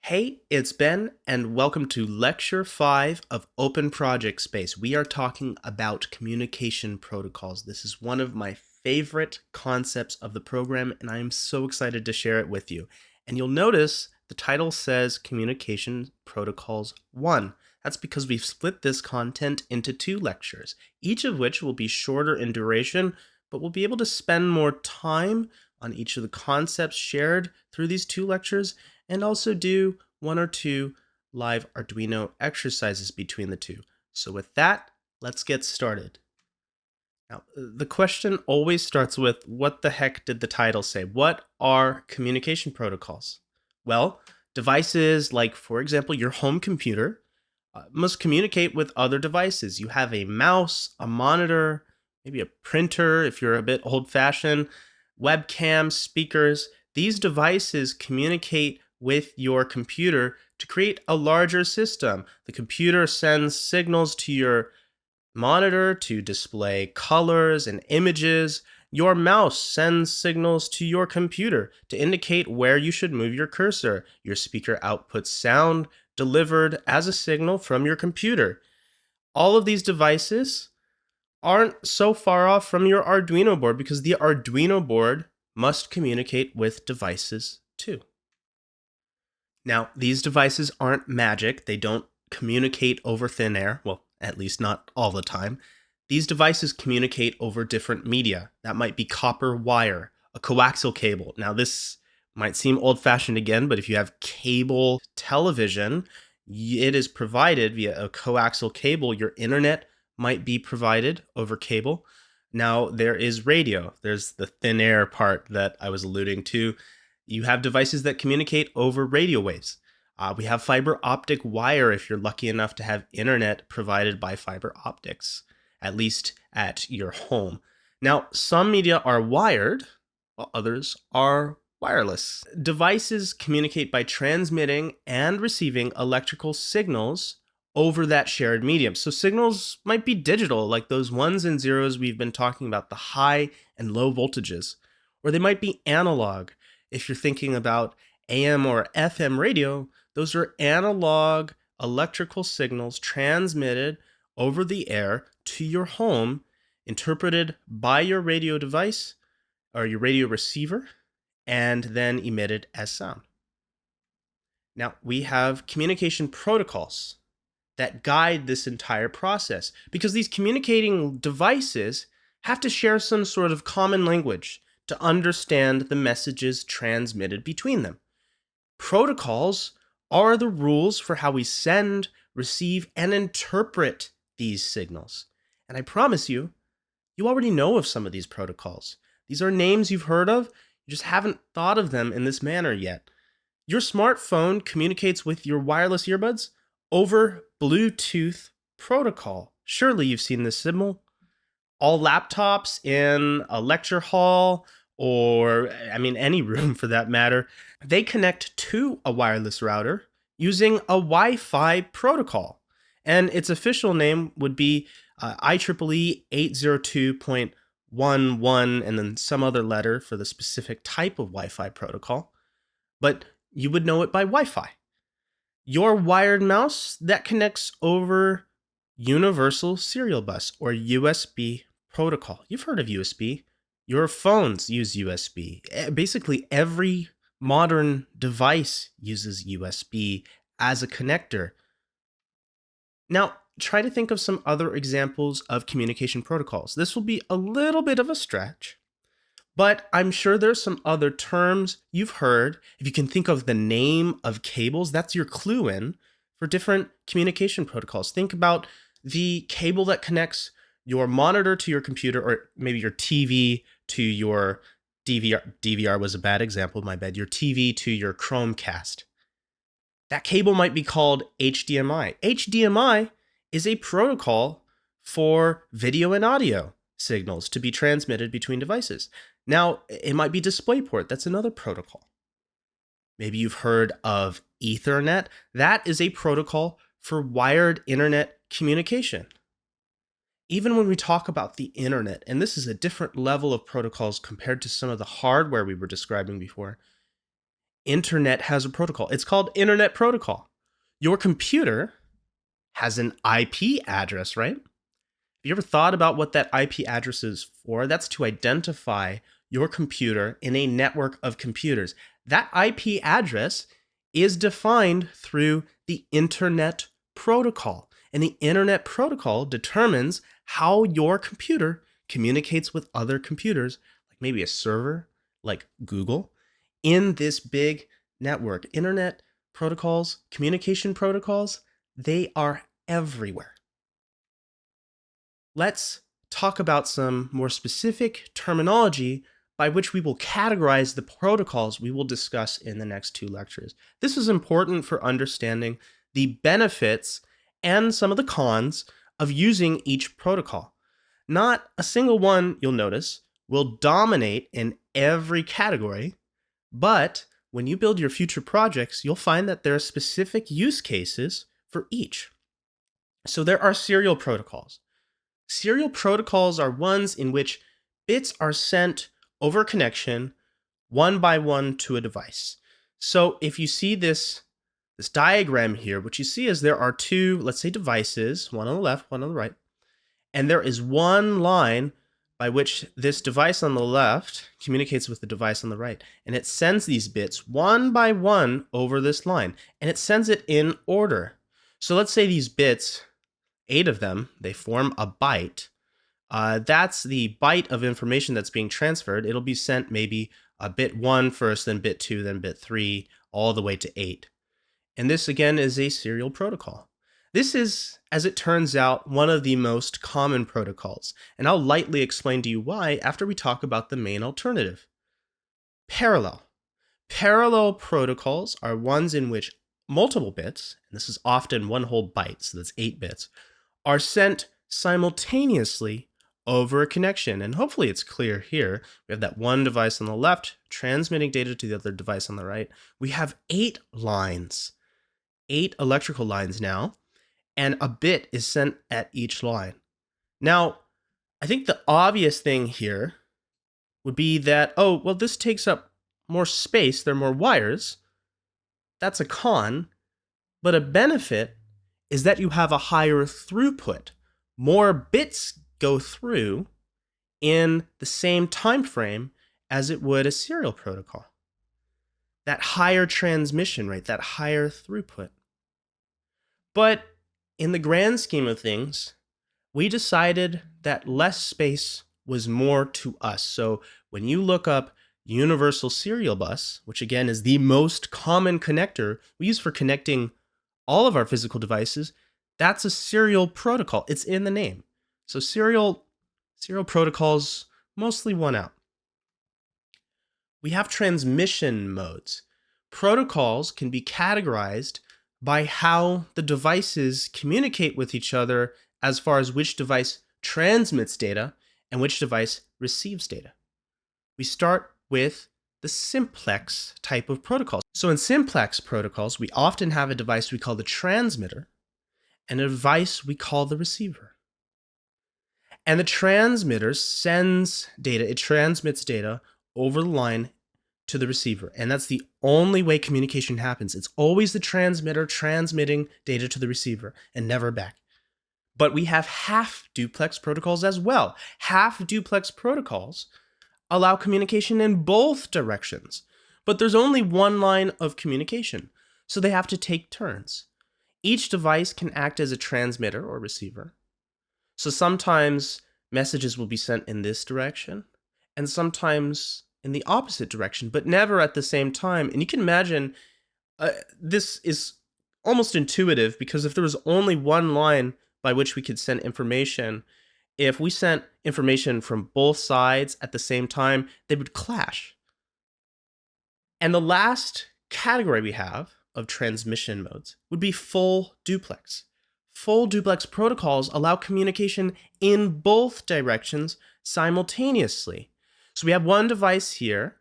Hey, it's Ben, and welcome to Lecture 5 of Open Project Space. We are talking about communication protocols. This is one of my favorite concepts of the program, and I am so excited to share it with you. And you'll notice the title says Communication Protocols 1. That's because we've split this content into two lectures, each of which will be shorter in duration, but we'll be able to spend more time on each of the concepts shared through these two lectures and also do one or two live Arduino exercises between the two. So with that, let's get started. Now, the question always starts with, what the heck did the title say? What are communication protocols? Well, devices like, for example, your home computer must communicate with other devices. You have a mouse, a monitor, maybe a printer if you're a bit old-fashioned, webcam, speakers. These devices communicate with your computer to create a larger system. The computer sends signals to your monitor to display colors and images. Your mouse sends signals to your computer to indicate where you should move your cursor. Your speaker outputs sound delivered as a signal from your computer. All of these devices aren't so far off from your Arduino board because the Arduino board must communicate with devices too. Now, these devices aren't magic. They don't communicate over thin air. Well, at least not all the time. These devices communicate over different media. That might be copper wire, a coaxial cable. Now, this might seem old-fashioned again, but if you have cable television, it is provided via a coaxial cable. Your internet might be provided over cable. Now, there is radio. There's the thin air part that I was alluding to. You have devices that communicate over radio waves. We have fiber optic wire if you're lucky enough to have internet provided by fiber optics, at least at your home. Now, some media are wired, while others are wireless. Devices communicate by transmitting and receiving electrical signals over that shared medium. So signals might be digital, like those ones and zeros we've been talking about, the high and low voltages, or they might be analog. If you're thinking about AM or FM radio, those are analog electrical signals transmitted over the air to your home, interpreted by your radio device or your radio receiver, and then emitted as sound. Now, we have communication protocols that guide this entire process because these communicating devices have to share some sort of common language to understand the messages transmitted between them. Protocols are the rules for how we send, receive, and interpret these signals. And I promise you, you already know of some of these protocols. These are names you've heard of, you just haven't thought of them in this manner yet. Your smartphone communicates with your wireless earbuds over Bluetooth protocol. Surely you've seen this symbol. All laptops in a lecture hall, or any room for that matter, they connect to a wireless router using a Wi-Fi protocol. And its official name would be IEEE 802.11 and then some other letter for the specific type of Wi-Fi protocol. But you would know it by Wi-Fi. Your wired mouse, that connects over Universal Serial Bus or USB protocol. You've heard of USB. Your phones use USB. Basically, every modern device uses USB as a connector. Now, try to think of some other examples of communication protocols. This will be a little bit of a stretch, but I'm sure there's some other terms you've heard. If you can think of the name of cables, that's your clue in for different communication protocols. Think about the cable that connects your monitor to your computer, or maybe your TV to your DVR. DVR was a bad example, my bad. Your TV to your Chromecast. That cable might be called HDMI. HDMI is a protocol for video and audio signals to be transmitted between devices. Now, it might be DisplayPort. That's another protocol. Maybe you've heard of Ethernet. That is a protocol for wired internet communication. Even when we talk about the internet, and this is a different level of protocols compared to some of the hardware we were describing before, internet has a protocol. It's called Internet Protocol. Your computer has an IP address, right? Have you ever thought about what that IP address is for? That's to identify your computer in a network of computers. That IP address is defined through the Internet Protocol. And the Internet Protocol determines how your computer communicates with other computers, like maybe a server, like Google, in this big network. Internet protocols, communication protocols, they are everywhere. Let's talk about some more specific terminology by which we will categorize the protocols we will discuss in the next 2 lectures. This is important for understanding the benefits and some of the cons of using each protocol. Not a single one, you'll notice, will dominate in every category, but when you build your future projects, you'll find that there are specific use cases for each. So there are serial protocols. Serial protocols are ones in which bits are sent over a connection one by one to a device. So if you see this diagram here, what you see is there are 2, let's say, devices, one on the left, one on the right, and there is one line by which this device on the left communicates with the device on the right, and it sends these bits one by one over this line, and it sends it in order. So let's say these bits, 8 of them, they form a byte. That's the byte of information that's being transferred. It'll be sent maybe bit 1 first, then bit 2, then bit 3, all the way to 8. And this, again, is a serial protocol. This is, as it turns out, one of the most common protocols, and I'll lightly explain to you why after we talk about the main alternative. Parallel. Parallel protocols are ones in which multiple bits, and this is often one whole byte, so that's 8 bits, are sent simultaneously over a connection. And hopefully it's clear here. We have that one device on the left transmitting data to the other device on the right. We have 8 lines, 8 electrical lines now, and a bit is sent at each line. Now, I think the obvious thing here would be that, oh, well, this takes up more space, there are more wires. That's a con, but a benefit is that you have a higher throughput. More bits go through in the same time frame as it would a serial protocol. That higher transmission rate, that higher throughput. But in the grand scheme of things, we decided that less space was more to us. So when you look up Universal Serial Bus, which again is the most common connector we use for connecting all of our physical devices, that's a serial protocol. It's in the name. So serial protocols mostly won out. We have transmission modes. Protocols can be categorized by how the devices communicate with each other as far as which device transmits data and which device receives data. We start with the simplex type of protocols. So in simplex protocols, we often have a device we call the transmitter and a device we call the receiver. And the transmitter sends data, it transmits data over the line to the receiver. And that's the only way communication happens. It's always the transmitter transmitting data to the receiver and never back. But we have half duplex protocols as well. Half duplex protocols allow communication in both directions, but there's only one line of communication, so they have to take turns. Each device can act as a transmitter or receiver. So sometimes messages will be sent in this direction, and sometimes in the opposite direction, but never at the same time. And you can imagine this is almost intuitive, because if there was only one line by which we could send information, if we sent information from both sides at the same time, they would clash. And the last category we have of transmission modes would be full duplex. Full duplex protocols allow communication in both directions simultaneously. So we have one device here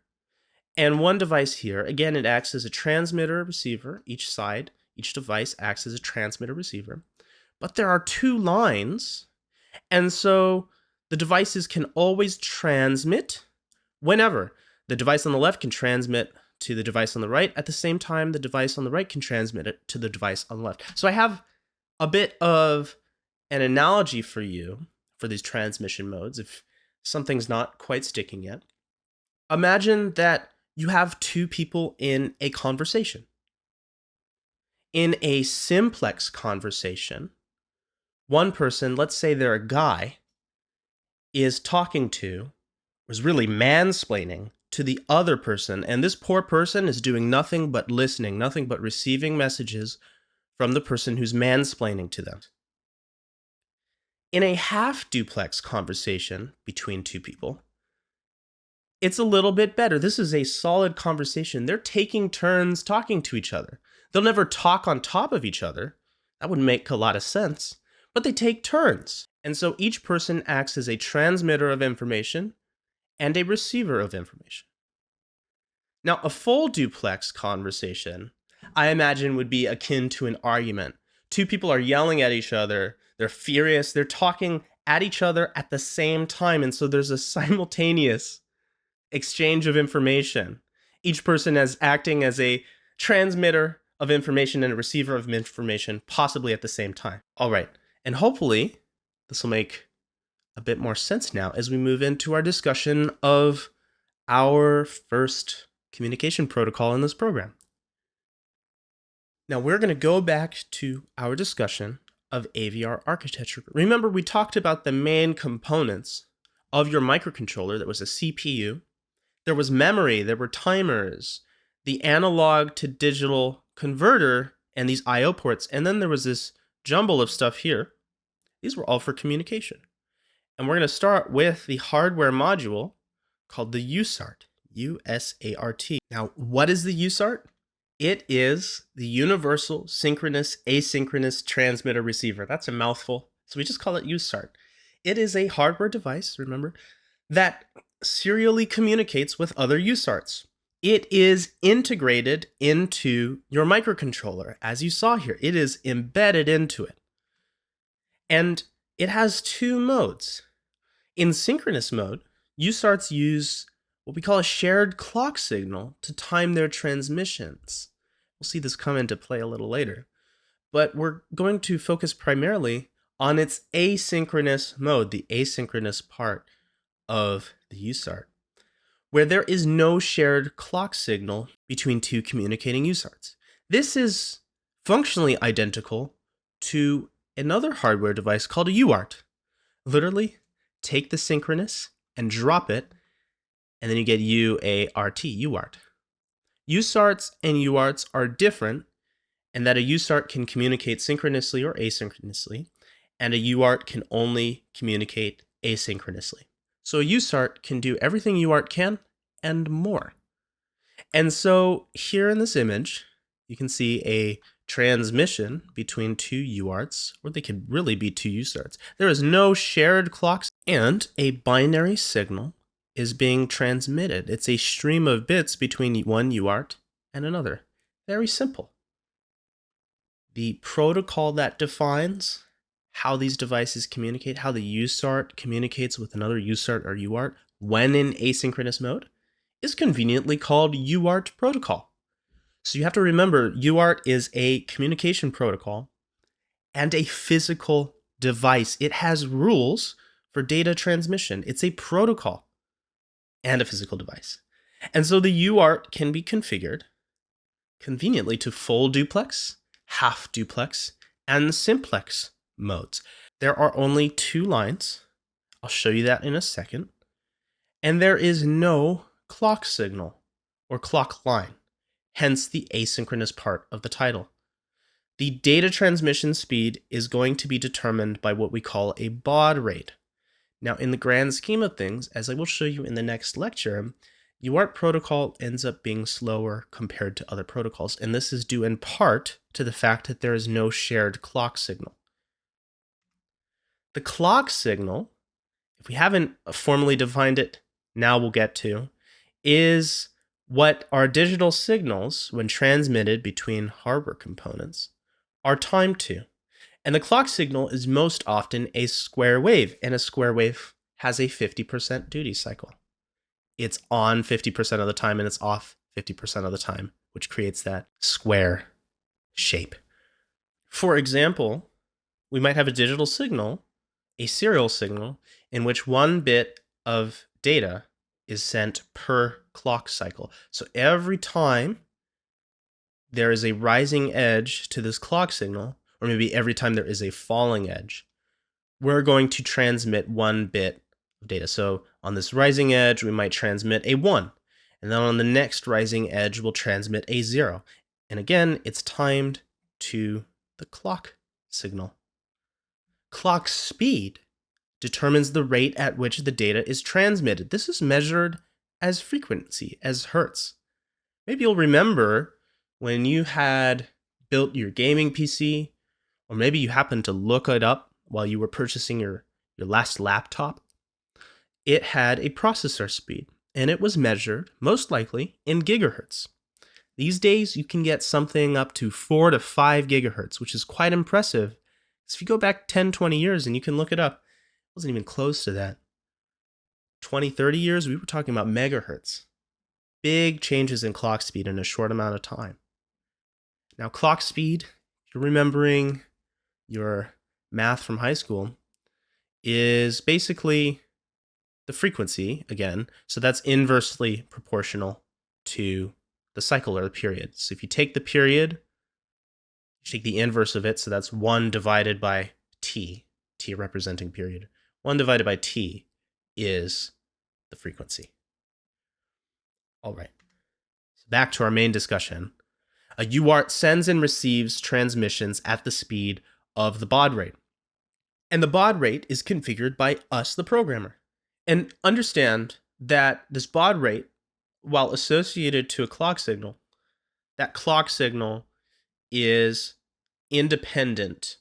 and one device here. Again, it acts as a transmitter receiver. Each side, each device acts as a transmitter receiver. But there are 2 lines, and so the devices can always transmit whenever. The device on the left can transmit to the device on the right. At the same time, the device on the right can transmit it to the device on the left. So I have a bit of an analogy for you for these transmission modes if something's not quite sticking yet. Imagine that you have two people in a conversation. In a simplex conversation, one person, let's say they're a guy, is talking to, was really mansplaining to the other person, and this poor person is doing nothing but listening, nothing but receiving messages from the person who's mansplaining to them. In a half-duplex conversation between two people, it's a little bit better. This is a solid conversation. They're taking turns talking to each other. They'll never talk on top of each other. That would make a lot of sense. But they take turns. And so each person acts as a transmitter of information and a receiver of information. Now, a full duplex conversation, I imagine, would be akin to an argument. Two people are yelling at each other. They're furious. They're talking at each other at the same time. And so there's a simultaneous exchange of information. Each person is acting as a transmitter of information and a receiver of information, possibly at the same time. All right. And hopefully, this will make a bit more sense now as we move into our discussion of our first communication protocol in this program. Now we're going to go back to our discussion of AVR architecture. Remember, we talked about the main components of your microcontroller. That was a CPU, there was memory, there were timers, the analog to digital converter, and these I/O ports, and then there was this jumble of stuff here. These were all for communication. And we're going to start with the hardware module called the USART, USART. Now, what is the USART? It is the Universal Synchronous Asynchronous Transmitter Receiver. That's a mouthful, so we just call it USART. It is a hardware device, remember, that serially communicates with other USARTs. It is integrated into your microcontroller. As you saw here, it is embedded into it. And it has two modes. In synchronous mode, USARTs use what we call a shared clock signal to time their transmissions. We'll see this come into play a little later. But we're going to focus primarily on its asynchronous mode, the asynchronous part of the USART, where there is no shared clock signal between two communicating USARTs. This is functionally identical to another hardware device called a UART. Literally, take the synchronous and drop it, and then you get UART. USARTs and UARTs are different in that a USART can communicate synchronously or asynchronously, and a UART can only communicate asynchronously. So a USART can do everything UART can and more. And so here in this image, you can see a transmission between two UARTs, or they could really be two USARTs. There is no shared clocks, and a binary signal is being transmitted. It's a stream of bits between one UART and another. Very simple. The protocol that defines how these devices communicate, how the USART communicates with another USART or UART when in asynchronous mode, is conveniently called UART protocol. So you have to remember, UART is a communication protocol and a physical device. It has rules for data transmission. It's a protocol and a physical device. And so the UART can be configured conveniently to full duplex, half duplex, and simplex modes. There are only two lines. I'll show you that in a second. And there is no clock signal or clock line, hence the asynchronous part of the title. The data transmission speed is going to be determined by what we call a baud rate. Now, in the grand scheme of things, as I will show you in the next lecture, UART protocol ends up being slower compared to other protocols, and this is due in part to the fact that there is no shared clock signal. The clock signal, if we haven't formally defined it, now we'll get to, is what our digital signals, when transmitted between hardware components, are timed to. And the clock signal is most often a square wave, and a square wave has a 50% duty cycle. It's on 50% of the time and it's off 50% of the time, which creates that square shape. For example, we might have a digital signal, a serial signal, in which one bit of data is sent per clock cycle. So every time there is a rising edge to this clock signal, or maybe every time there is a falling edge, we're going to transmit one bit of data. So on this rising edge, we might transmit a 1. And then on the next rising edge, we'll transmit a 0. And again, it's timed to the clock signal. Clock speed determines the rate at which the data is transmitted. This is measured as frequency, as hertz. Maybe you'll remember when you had built your gaming PC, or maybe you happened to look it up while you were purchasing your last laptop. It had a processor speed, and it was measured, most likely, in gigahertz. These days, you can get something up to 4 to 5 gigahertz, which is quite impressive. So if you go back 10, 20 years and you can look it up, it wasn't even close to that. 20, 30 years, we were talking about megahertz. Big changes in clock speed in a short amount of time. Now, clock speed, if you're remembering your math from high school, is basically the frequency, again. So that's inversely proportional to the cycle or the period. So if you take the period, you take the inverse of it, so that's 1 divided by t, t representing period. 1 divided by t is the frequency. All right, so back to our main discussion. A UART sends and receives transmissions at the speed of the baud rate. And the baud rate is configured by us, the programmer. And understand that this baud rate, while associated to a clock signal, that clock signal is independent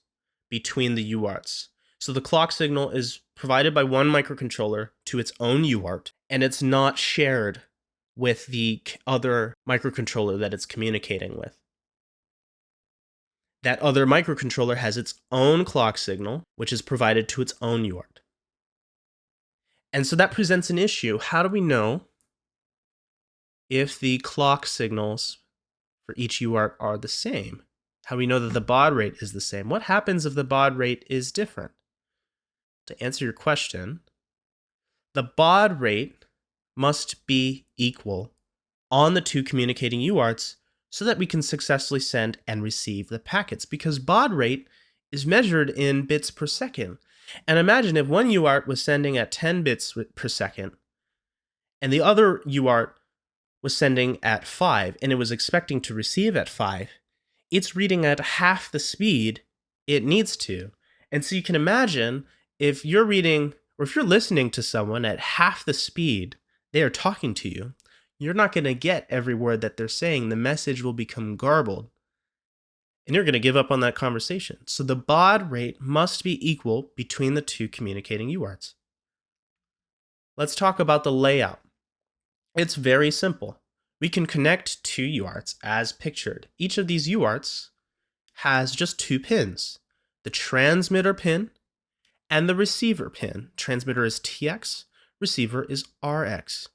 between the UARTs. So the clock signal is provided by one microcontroller to its own UART, and it's not shared with the other microcontroller that it's communicating with. That other microcontroller has its own clock signal, which is provided to its own UART. And so that presents an issue. How do we know if the clock signals for each UART are the same? How do we know that the baud rate is the same? What happens if the baud rate is different? To answer your question, the baud rate must be equal on the two communicating UARTs so that we can successfully send and receive the packets, because baud rate is measured in bits per second. And imagine if one UART was sending at 10 bits per second and the other UART was sending at 5 and it was expecting to receive at 5, it's reading at half the speed it needs to. And so you can imagine if you're reading or if you're listening to someone at half the speed they are talking to you, you're not going to get every word that they're saying. The message will become garbled, and you're going to give up on that conversation. So the baud rate must be equal between the two communicating UARTs. Let's talk about the layout. It's very simple. We can connect two UARTs as pictured. Each of these UARTs has just 2 pins, the transmitter pin and the receiver pin. Transmitter is TX, receiver is RX.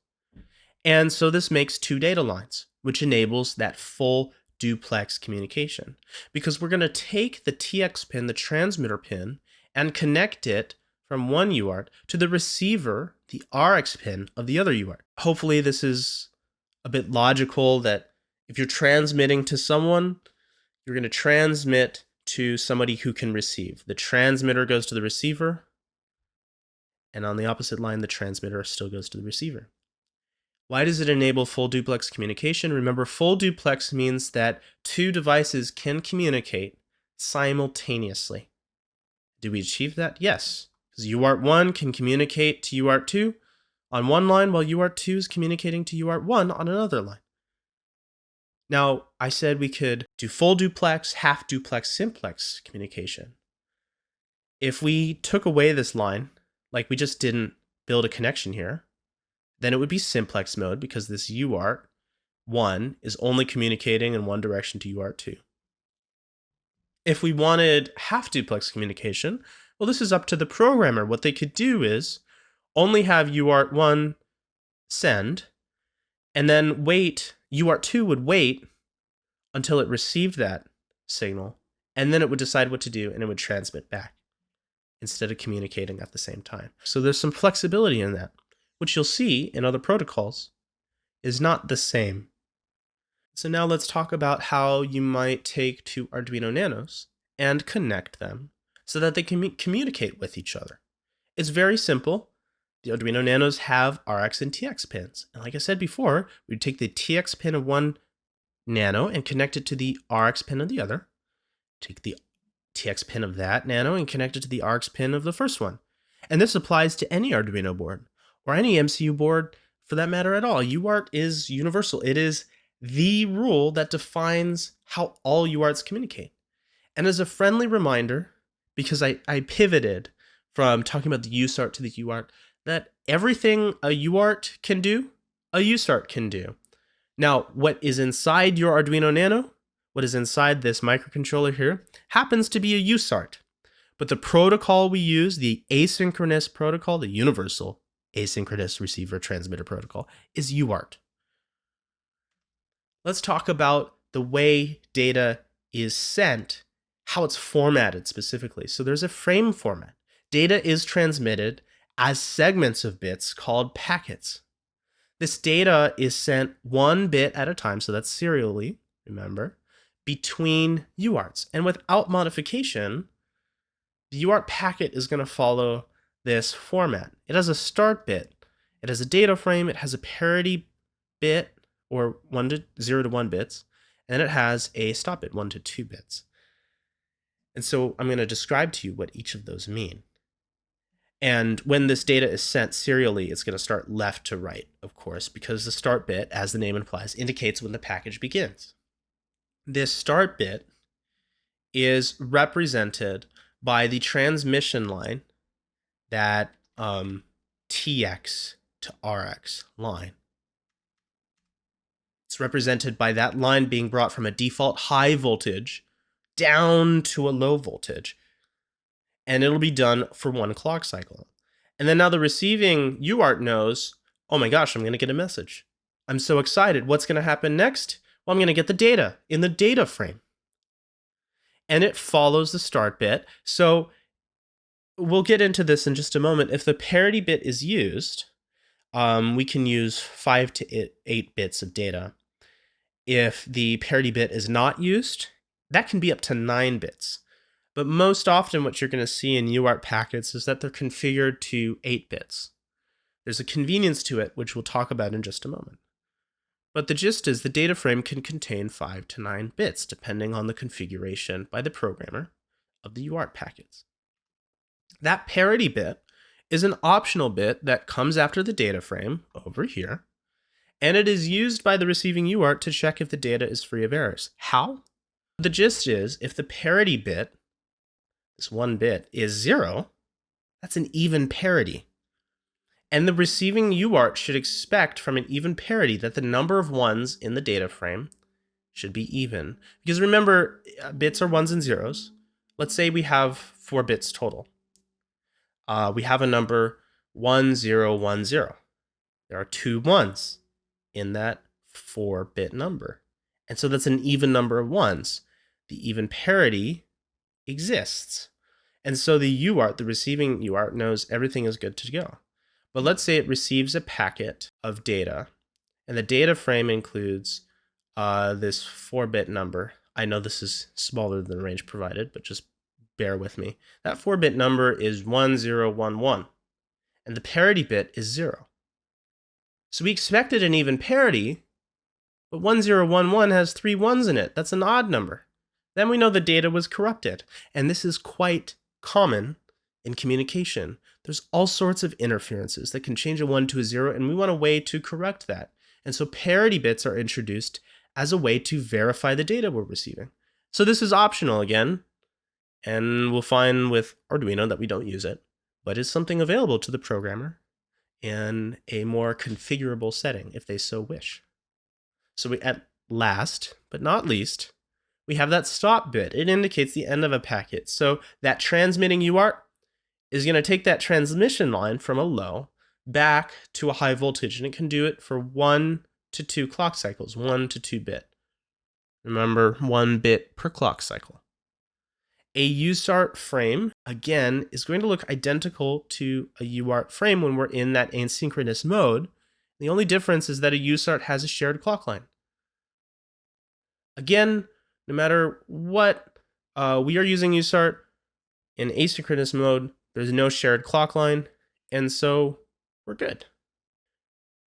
And so this makes 2 data lines, which enables that full duplex communication, because we're going to take the TX pin, the transmitter pin, and connect it from one UART to the receiver, the RX pin of the other UART. Hopefully this is a bit logical, that if you're transmitting to someone, you're going to transmit to somebody who can receive. The transmitter goes to the receiver, and on the opposite line, the transmitter still goes to the receiver. Why does it enable full duplex communication? Remember, full duplex means that 2 devices can communicate simultaneously. Do we achieve that? Yes, because UART1 can communicate to UART2 on one line while UART2 is communicating to UART1 on another line. Now, I said we could do full duplex, half duplex, simplex communication. If we took away this line, like we just didn't build a connection here, then it would be simplex mode, because this UART1 is only communicating in one direction to UART2. If we wanted half duplex communication, well, this is up to the programmer. What they could do is only have UART1 send, and then wait UART2 would wait until it received that signal, and then it would decide what to do, and it would transmit back instead of communicating at the same time. So there's some flexibility in that, which you'll see in other protocols is not the same. So now let's talk about how you might take two Arduino Nanos and connect them so that they can communicate with each other. It's very simple. The Arduino Nanos have RX and TX pins. And like I said before, we'd take the TX pin of one nano and connect it to the RX pin of the other. Take the TX pin of that nano and connect it to the RX pin of the first one. And this applies to any Arduino board or any MCU board for that matter at all. UART is universal. It is the rule that defines how all UARTs communicate. And as a friendly reminder, because I pivoted from talking about the USART to the UART, that everything a UART can do, a USART can do. Now, what is inside your Arduino Nano, what is inside this microcontroller here, happens to be a USART. But the protocol we use, the asynchronous protocol, the universal asynchronous receiver transmitter protocol, is UART. Let's talk about the way data is sent, how it's formatted specifically. So there's a frame format. Data is transmitted as segments of bits called packets. This data is sent one bit at a time, so that's serially, remember, between UARTs. And without modification, the UART packet is going to follow this format. It has a start bit, it has a data frame, it has a parity bit, or 0 to 1 bits, and then it has a stop bit, 1 to 2 bits. And so I'm going to describe to you what each of those mean. And when this data is sent serially, it's going to start left to right, of course, because the start bit, as the name implies, indicates when the package begins. This start bit is represented by the transmission line, that TX to RX line. It's represented by that line being brought from a default high voltage down to a low voltage. And it'll be done for one clock cycle. And then now the receiving UART knows, oh my gosh, I'm going to get a message. I'm so excited. What's going to happen next? Well, I'm going to get the data in the data frame. And it follows the start bit. So we'll get into this in just a moment. If the parity bit is used, we can use 5 to 8 bits of data. If the parity bit is not used, that can be up to 9 bits. But most often what you're going to see in UART packets is that they're configured to 8 bits. There's a convenience to it, which we'll talk about in just a moment. But the gist is the data frame can contain 5 to 9 bits, depending on the configuration by the programmer of the UART packets. That parity bit is an optional bit that comes after the data frame over here, and it is used by the receiving UART to check if the data is free of errors. How? The gist is, if the parity bit, this one bit, is 0, that's an even parity. And the receiving UART should expect from an even parity that the number of ones in the data frame should be even. Because remember, bits are ones and zeros. Let's say we have 4 bits total. We have a number 1010. There are 2 ones in that 4-bit number. And so that's an even number of ones. The even parity exists. And so the UART, the receiving UART, knows everything is good to go. But let's say it receives a packet of data, and the data frame includes this 4-bit number. I know this is smaller than the range provided, but just bear with me. That 4-bit number is 1011, and the parity bit is 0. So we expected an even parity, but 1011 has 3 ones in it. That's an odd number. Then we know the data was corrupted, and this is quite common in communication. There's all sorts of interferences that can change a 1 to a 0, and we want a way to correct that. And so parity bits are introduced as a way to verify the data we're receiving. So this is optional again, and we'll find with Arduino that we don't use it, but it's something available to the programmer in a more configurable setting if they so wish. So we, at last, but not least, we have that stop bit. It indicates the end of a packet. So that transmitting UART is going to take that transmission line from a low back to a high voltage, and it can do it for 1 to 2 clock cycles, 1 to 2 bit. Remember, 1 bit per clock cycle. A USART frame, again, is going to look identical to a UART frame when we're in that asynchronous mode. The only difference is that a USART has a shared clock line. Again, no matter what, we are using USART in asynchronous mode. There's no shared clock line, and so we're good.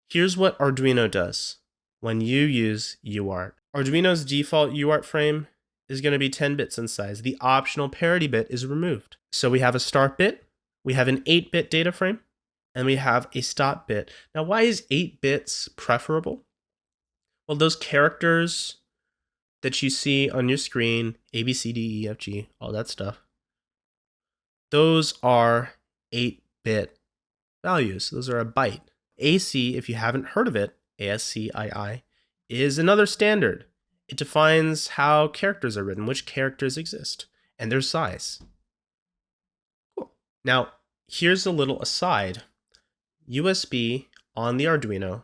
Here's what Arduino does when you use UART. Arduino's default UART frame is going to be 10 bits in size. The optional parity bit is removed. So we have a start bit, we have an 8-bit data frame, and we have a stop bit. Now, why is 8 bits preferable? Well, those characters that you see on your screen, A, B, C, D, E, F, G, all that stuff, those are 8-bit values. Those are a byte. AC, if you haven't heard of it, ASCII, is another standard. It defines how characters are written, which characters exist, and their size. Cool. Now, here's a little aside. USB on the Arduino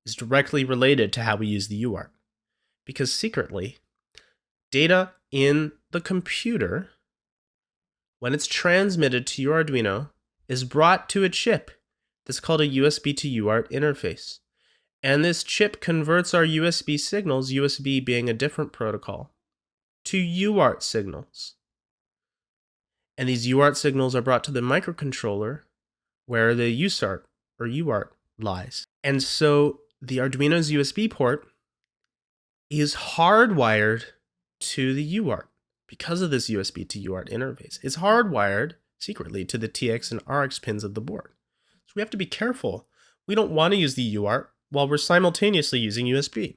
is directly related to how we use the UART, because secretly, data in the computer, when it's transmitted to your Arduino, is brought to a chip that's called a USB to UART interface. And this chip converts our USB signals, USB being a different protocol, to UART signals. And these UART signals are brought to the microcontroller where the USART or UART lies. And so the Arduino's USB port is hardwired to the UART because of this USB to UART interface. It's hardwired secretly to the TX and RX pins of the board. So we have to be careful. We don't want to use the UART while we're simultaneously using USB.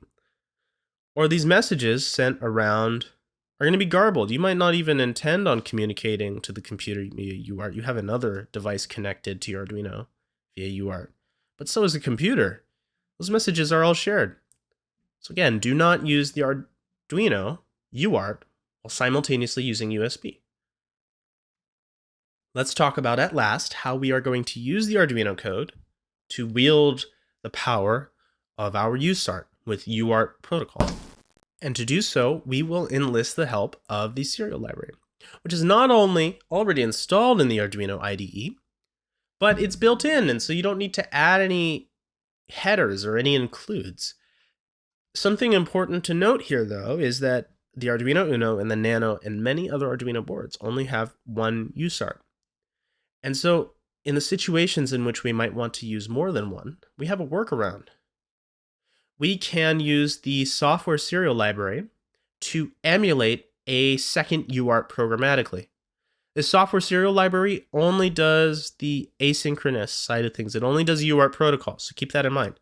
Or these messages sent around are going to be garbled. You might not even intend on communicating to the computer via UART. You have another device connected to your Arduino via UART. But so is the computer. Those messages are all shared. So again, do not use the Arduino UART while simultaneously using USB. Let's talk about at last how we are going to use the Arduino code to wield the power of our USART with UART protocol. And to do so, we will enlist the help of the serial library, which is not only already installed in the Arduino IDE, but it's built in, and so you don't need to add any headers or any includes. Something important to note here, though, is that the Arduino Uno and the Nano and many other Arduino boards only have one USART. And so in the situations in which we might want to use more than one, we have a workaround. We can use the software serial library to emulate a second UART programmatically. The software serial library only does the asynchronous side of things. It only does UART protocols, so keep that in mind.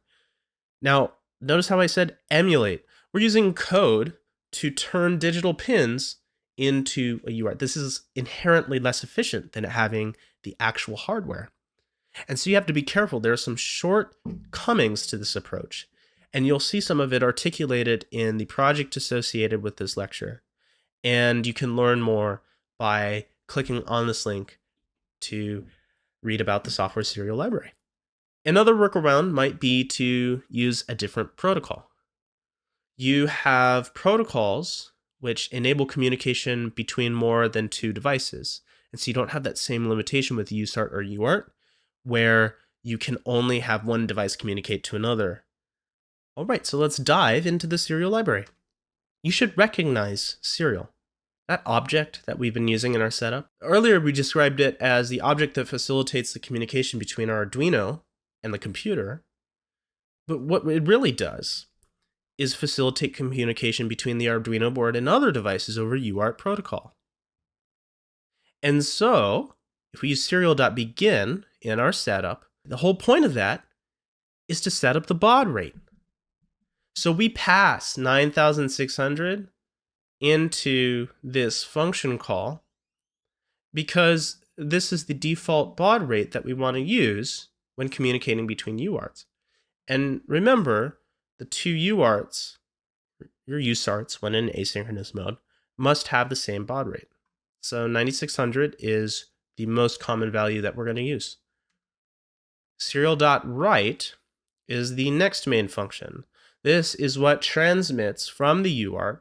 Now, notice how I said emulate. We're using code to turn digital pins into a UART. This is inherently less efficient than having the actual hardware. And so you have to be careful. There are some shortcomings to this approach, and you'll see some of it articulated in the project associated with this lecture. And you can learn more by clicking on this link to read about the software serial library. Another workaround might be to use a different protocol. You have protocols which enable communication between more than two devices. And so you don't have that same limitation with USART or UART, where you can only have one device communicate to another. All right, so let's dive into the serial library. You should recognize serial, that object that we've been using in our setup. Earlier, we described it as the object that facilitates the communication between our Arduino and the computer. But what it really does is facilitate communication between the Arduino board and other devices over UART protocol. And so, if we use serial.begin in our setup, the whole point of that is to set up the baud rate. So we pass 9600 into this function call because this is the default baud rate that we want to use when communicating between UARTs. And remember, the two UARTs, your USARTs when in asynchronous mode, must have the same baud rate. So 9600 is the most common value that we're going to use. Serial.write is the next main function. This is what transmits from the UART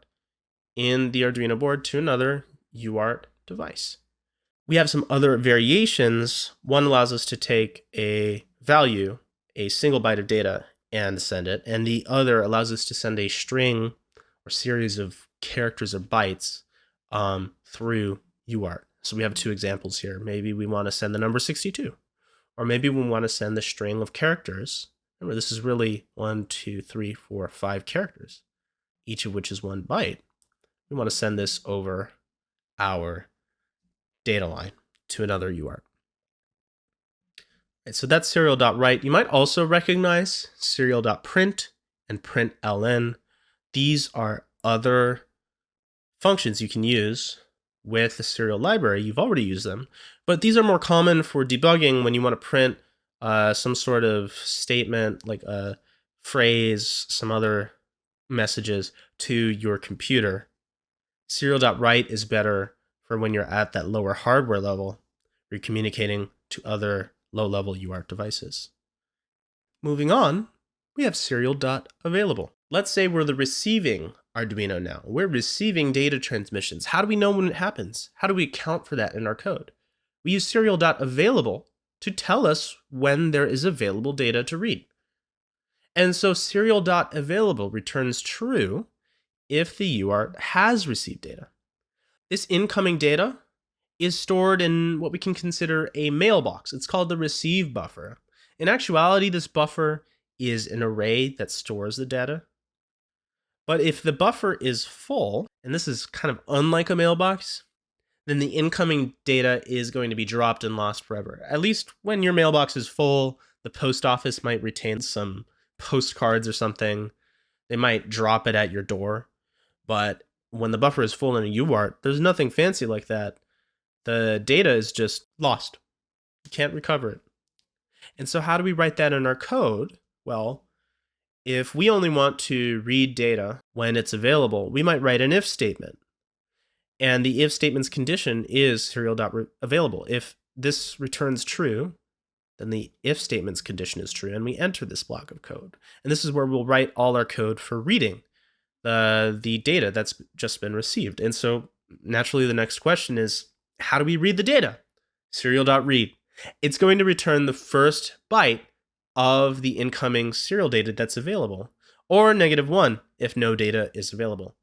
in the Arduino board to another UART device. We have some other variations. One allows us to take a value, a single byte of data, and send it, and the other allows us to send a string or series of characters or bytes through UART. So we have two examples here. Maybe we want to send the number 62, or maybe we want to send the string of characters. Remember, this is really 1, 2, 3, 4, 5 characters, each of which is 1 byte. We want to send this over our data line to another UART. Right, so that's serial.write. You might also recognize serial.print and println. These are other functions you can use with the serial library. You've already used them, but these are more common for debugging when you want to print some sort of statement, like a phrase, some other messages to your computer. Serial.write is better for when you're at that lower hardware level, you're communicating to other low-level UART devices. Moving on, we have serial.available. Let's say we're the receiving Arduino now. We're receiving data transmissions. How do we know when it happens? How do we account for that in our code? We use serial.available to tell us when there is available data to read. And so serial.available returns true if the UART has received data. This incoming data is stored in what we can consider a mailbox. It's called the receive buffer. In actuality, this buffer is an array that stores the data. But if the buffer is full, and this is kind of unlike a mailbox, then the incoming data is going to be dropped and lost forever. At least when your mailbox is full, the post office might retain some postcards or something. They might drop it at your door. But when the buffer is full in a UART, there's nothing fancy like that. The data is just lost. You can't recover it. And so how do we write that in our code? Well, if we only want to read data when it's available, we might write an if statement. And the if statement's condition is serial.available. If this returns true, then the if statement's condition is true, and we enter this block of code. And this is where we'll write all our code for reading the data that's just been received. And so naturally the next question is, how do we read the data? Serial.read. It's going to return the first byte of the incoming serial data that's available, or -1 if no data is available.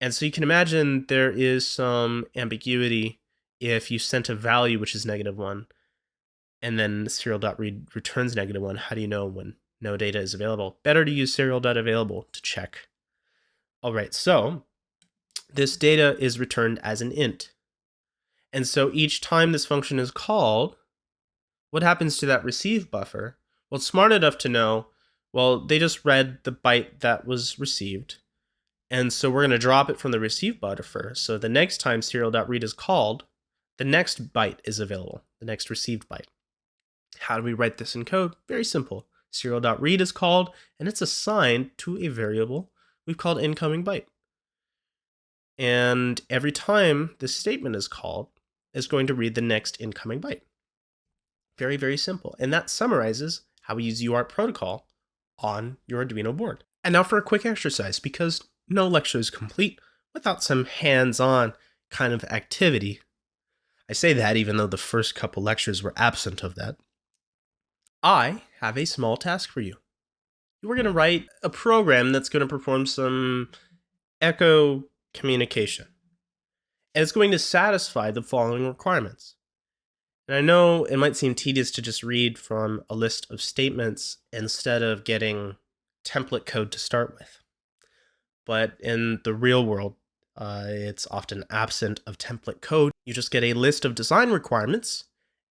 And so you can imagine there is some ambiguity if you sent a value which is -1, and then serial.read returns -1. How do you know when no data is available? Better to use serial.available to check. All right, so this data is returned as an int. And so each time this function is called, what happens to that receive buffer? Well, it's smart enough to know, well, they just read the byte that was received. And so we're going to drop it from the receive buffer. So the next time serial.read is called, the next byte is available, the next received byte. How do we write this in code? Very simple. Serial.read is called, and it's assigned to a variable we've called incoming byte. And every time this statement is called, it's going to read the next incoming byte. Very, very simple. And that summarizes how we use UART protocol on your Arduino board. And now for a quick exercise, because no lecture is complete without some hands-on kind of activity. I say that even though the first couple lectures were absent of that. I have a small task for you. We're going to write a program that's going to perform some echo communication. And it's going to satisfy the following requirements. And I know it might seem tedious to just read from a list of statements instead of getting template code to start with. But in the real world, it's often absent of template code. You just get a list of design requirements,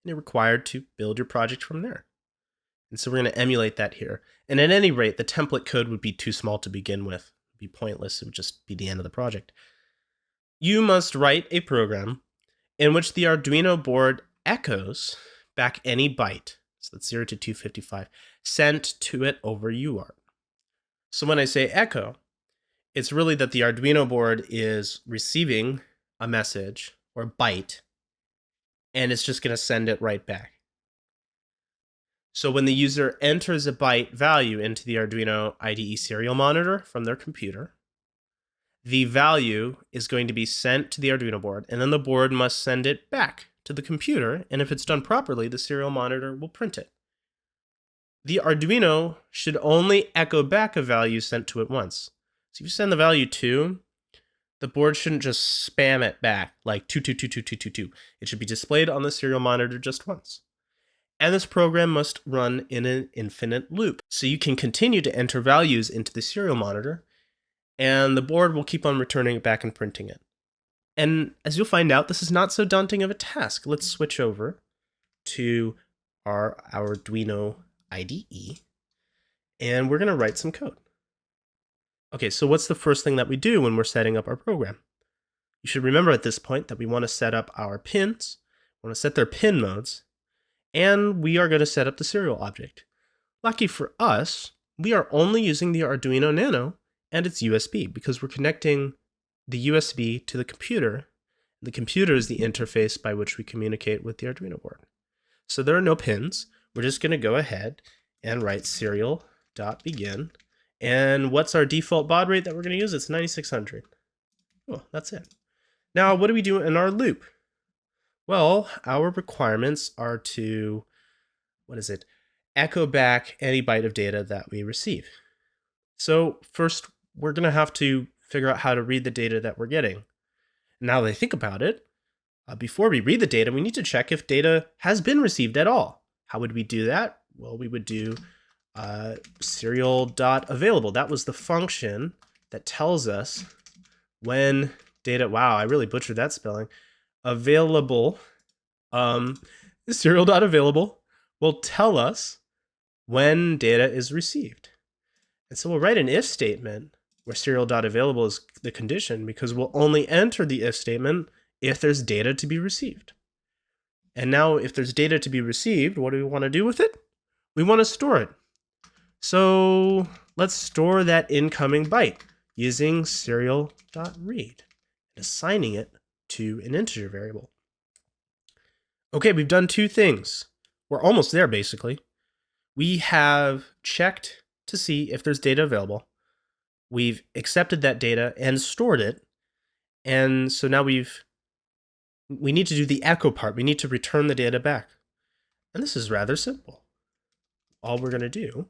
and you're required to build your project from there. And so we're going to emulate that here. And at any rate, the template code would be too small to begin with. It would be pointless. It would just be the end of the project. You must write a program in which the Arduino board echoes back any byte, so that's 0 to 255, sent to it over UART. So when I say echo, it's really that the Arduino board is receiving a message or byte, and it's just going to send it right back. So when the user enters a byte value into the Arduino IDE serial monitor from their computer, the value is going to be sent to the Arduino board, and then the board must send it back to the computer, and if it's done properly, the serial monitor will print it. The Arduino should only echo back a value sent to it once. So if you send the value 2, the board shouldn't just spam it back like 2222222. It should be displayed on the serial monitor just once. And this program must run in an infinite loop. So you can continue to enter values into the serial monitor, and the board will keep on returning it back and printing it. And as you'll find out, this is not so daunting of a task. Let's switch over to our Arduino IDE, and we're going to write some code. Okay, so what's the first thing that we do when we're setting up our program? You should remember at this point that we want to set up our pins, we want to set their pin modes, and we are going to set up the serial object. Lucky for us, we are only using the Arduino Nano and its USB because we're connecting the USB to the computer. The computer is the interface by which we communicate with the Arduino board. So there are no pins. We're just going to go ahead and write serial.begin. And what's our default baud rate that we're going to use? It's 9600. Oh, that's it. Now, what do we do in our loop? Well, our requirements are to, echo back any byte of data that we receive. So first, we're going to have to figure out how to read the data that we're getting. Now that I think about it, before we read the data, we need to check if data has been received at all. How would we do that? Well, we would do serial.available. That was the function that tells us when data, wow, I really butchered that spelling, available, serial.available will tell us when data is received. And so we'll write an if statement where serial.available is the condition because we'll only enter the if statement if there's data to be received. And now if there's data to be received, what do we want to do with it? We want to store it. So let's store that incoming byte using serial.read and assigning it to an integer variable. Okay, we've done two things. We're almost there, basically. We have checked to see if there's data available. We've accepted that data and stored it. And so now we need to do the echo part. We need to return the data back. And this is rather simple. All we're going to do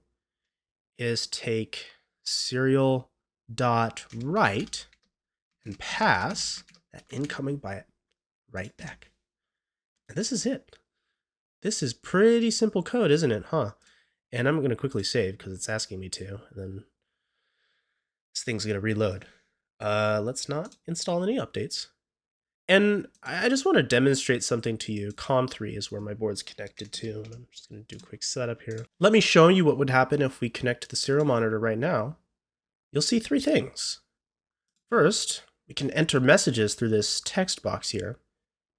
is take serial.write and pass that incoming byte right back. And this is it. This is pretty simple code, isn't it, huh? And I'm going to quickly save because it's asking me to, and then this thing's going to reload. Let's not install any updates. And I just want to demonstrate something to you. COM3 is where my board's connected to. And I'm just going to do a quick setup here. Let me show you what would happen if we connect to the serial monitor right now. You'll see three things. First, we can enter messages through this text box here.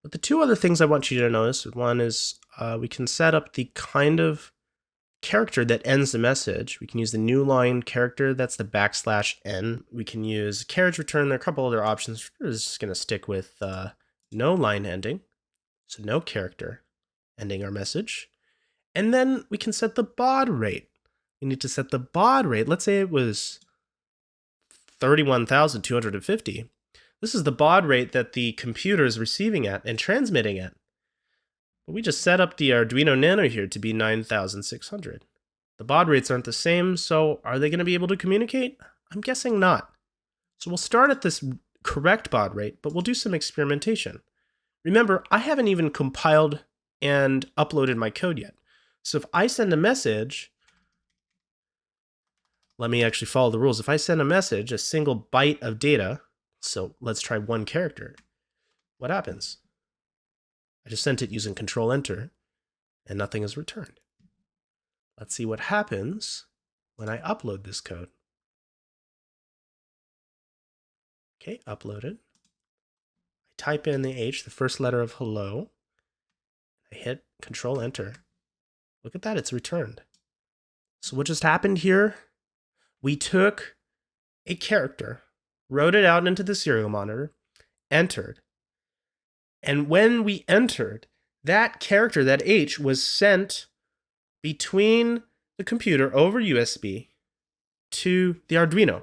But the two other things I want you to notice, one is we can set up the kind of character that ends the message. We can use the new line character, that's the \n. We can use carriage return. There are a couple other options. We're just going to stick with no line ending, so no character ending our message. And then we can set the baud rate. We need to set the baud rate. Let's say it was 31,250. This is the baud rate that the computer is receiving at and transmitting at. But we just set up the Arduino Nano here to be 9,600. The baud rates aren't the same, so are they going to be able to communicate? I'm guessing not. So we'll start at this correct baud rate, but we'll do some experimentation. Remember, I haven't even compiled and uploaded my code yet. So if I send a message, let me actually follow the rules. If I send a message, a single byte of data, so let's try one character, what happens? I just sent it using Control-Enter, and nothing is returned. Let's see what happens when I upload this code. Okay, uploaded. I type in the H, the first letter of hello. I hit Control-Enter. Look at that, it's returned. So what just happened here? We took a character, wrote it out into the serial monitor, entered. And when we entered, that character, that H, was sent between the computer over USB to the Arduino,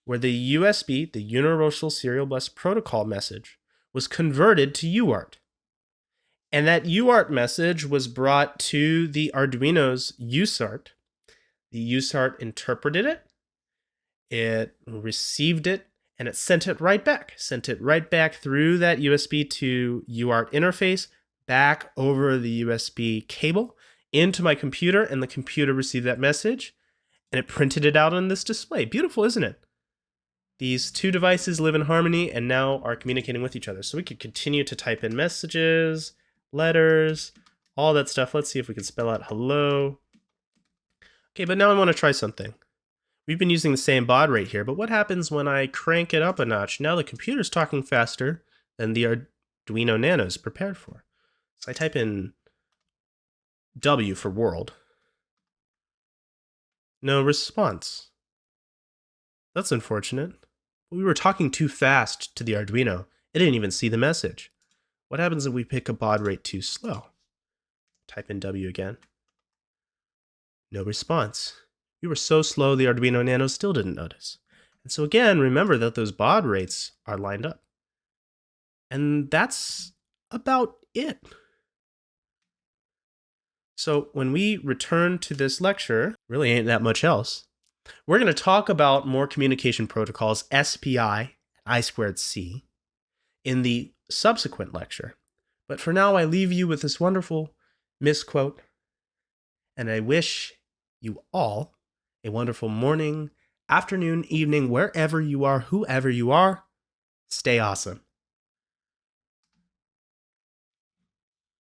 where the USB, the Universal Serial Bus Protocol message, was converted to UART. And that UART message was brought to the Arduino's USART. The USART interpreted it, it received it, and it sent it right back. Sent it right back through that USB to UART interface, back over the USB cable into my computer, and the computer received that message, and it printed it out on this display. Beautiful, isn't it? These two devices live in harmony and now are communicating with each other. So we could continue to type in messages, letters, all that stuff. Let's see if we can spell out hello. Okay, but now I want to try something. We've been using the same baud rate here, but what happens when I crank it up a notch? Now the computer's talking faster than the Arduino Nano is prepared for. So I type in W for world. No response. That's unfortunate. We were talking too fast to the Arduino. It didn't even see the message. What happens if we pick a baud rate too slow? Type in W again. No response. We were so slow the Arduino Nano still didn't notice. And so again, remember that those baud rates are lined up. And that's about it. So when we return to this lecture, really ain't that much else. We're going to talk about more communication protocols, SPI, I2C, in the subsequent lecture. But for now, I leave you with this wonderful misquote, and I wish you all a wonderful morning, afternoon, evening, wherever you are, whoever you are. Stay awesome.